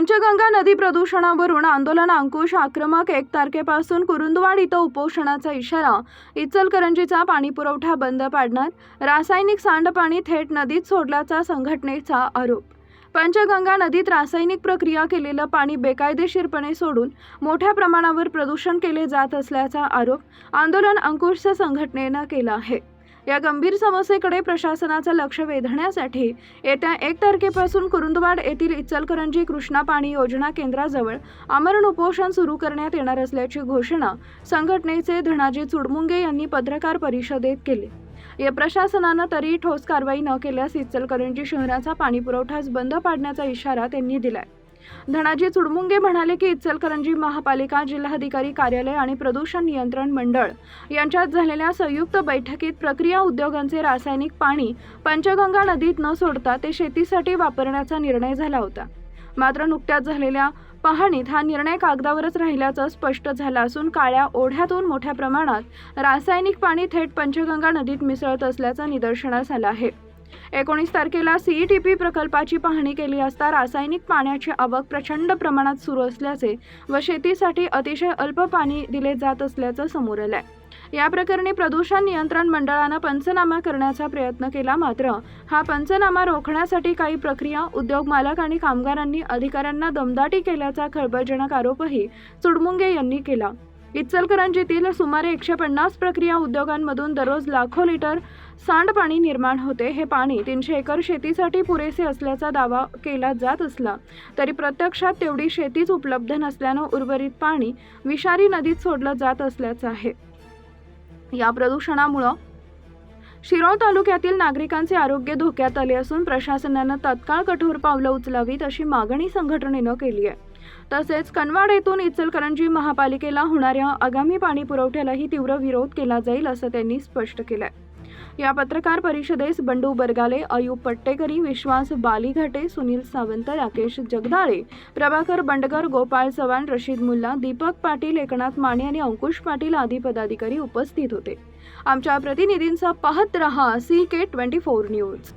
पंचगंगा नदी प्रदूषणावरून आंदोलन अंकुश आक्रमक 1 तारखेपासून कुरुंदवाड इथं उपोषणाचा इशारा. इचलकरंजीचा पाणीपुरवठा बंद पाडणार, रासायनिक सांडपाणी थेट नदीत सोडल्याचा संघटनेचा आरोप. पंचगंगा नदीत रासायनिक प्रक्रिया केलेलं पाणी बेकायदेशीरपणे सोडून मोठ्या प्रमाणावर प्रदूषण केले जात असल्याचा आरोप आंदोलन अंकुश संघटनेनं केला आहे. या गंभीर समस्येकडे प्रशासनाचं लक्ष वेधण्यासाठी येत्या 1 तारखेपासून कुरुंदवाड येथील इचलकरंजी कृष्णा पाणी योजना केंद्राजवळ आमरण उपोषण सुरू करण्यात येणार असल्याची घोषणा संघटनेचे धनाजी चुडमुंगे यांनी पत्रकार परिषदेत केली. या प्रशासनानं तरी ठोस कारवाई न केल्यास इचलकरंजी शहराचा पाणीपुरवठाच बंद पाडण्याचा इशारा त्यांनी दिलाय. धनाजी चुडमुंगे म्हणाले की इचलकरंजी महापालिका, जिल्हाधिकारी कार्यालय आणि प्रदूषण नियंत्रण मंडळ यांच्यात झालेल्या संयुक्त बैठकीत प्रक्रिया उद्योगांचे रासायनिक पाणी पंचगंगा नदीत न सोडता ते शेतीसाठी वापरण्याचा निर्णय झाला होता. मात्र नुकत्याच झालेल्या पाहणीत हा निर्णय कागदावरच राहिल्याचं स्पष्ट झालं असून काळ्या ओढ्यातून मोठ्या प्रमाणात रासायनिक पाणी थेट पंचगंगा नदीत मिसळत असल्याचं निदर्शनास आलं आहे. 19 तारखेला CETP प्रकल्पाची पाहणी केली असता रासायनिक पाण्याची आवक प्रचंड प्रमाणात सुरू असल्याचे व शेतीसाठी अतिशय अल्प पाणी दिले जात असल्याचं समोर आलंय. या प्रकरणी प्रदूषण नियंत्रण मंडळानं पंचनामा करण्याचा प्रयत्न केला, मात्र हा पंचनामा रोखण्यासाठी काही प्रक्रिया उद्योग मालक आणि कामगारांनी अधिकाऱ्यांना दमदाटी केल्याचा खळबळजनक आरोपही चुडमुंगे यांनी केला. इचलकरंजीतील सुमारे 150 प्रक्रिया उद्योगांमधून दररोज लाखो लिटर सांडपाणी निर्माण होते. हे पाणी 300 एकर शेतीसाठी पुरेसे असल्याचा दावा केला जात असला तरी प्रत्यक्षात तेवढी शेतीच उपलब्ध नसल्यानं उर्वरित पाणी विषारी नदीत सोडलं जात असल्याचं आहे. या प्रदूषणामुळे शिरोळ तालुक्यातील नागरिकांचे आरोग्य धोक्यात आले असून प्रशासनानं तत्काळ कठोर पावलं उचलावीत अशी मागणी संघटनेनं केली आहे. तसेच कनवाड येथून इचलकरंजी महापालिकेला होणाऱ्या आगामी पाणी पुरवठ्यालाही तीव्र विरोध केला जाईल असं त्यांनी स्पष्ट केलंय. या पत्रकार परिषदेस बंडू बरगाले, अयूब पट्टेकरी, विश्वास बालीघाटे, सुनील सावंत, राकेश जगदाळे, प्रभाकर बंडकर, गोपाळ चव्हाण, रशीद मुल्ला, दीपक पाटील, एकनाथ माने आणि अंकुश पाटील आदी पदाधिकारी उपस्थित होते. आमच्या प्रतिनिधींचा पाहत रहा CK24 न्यूज.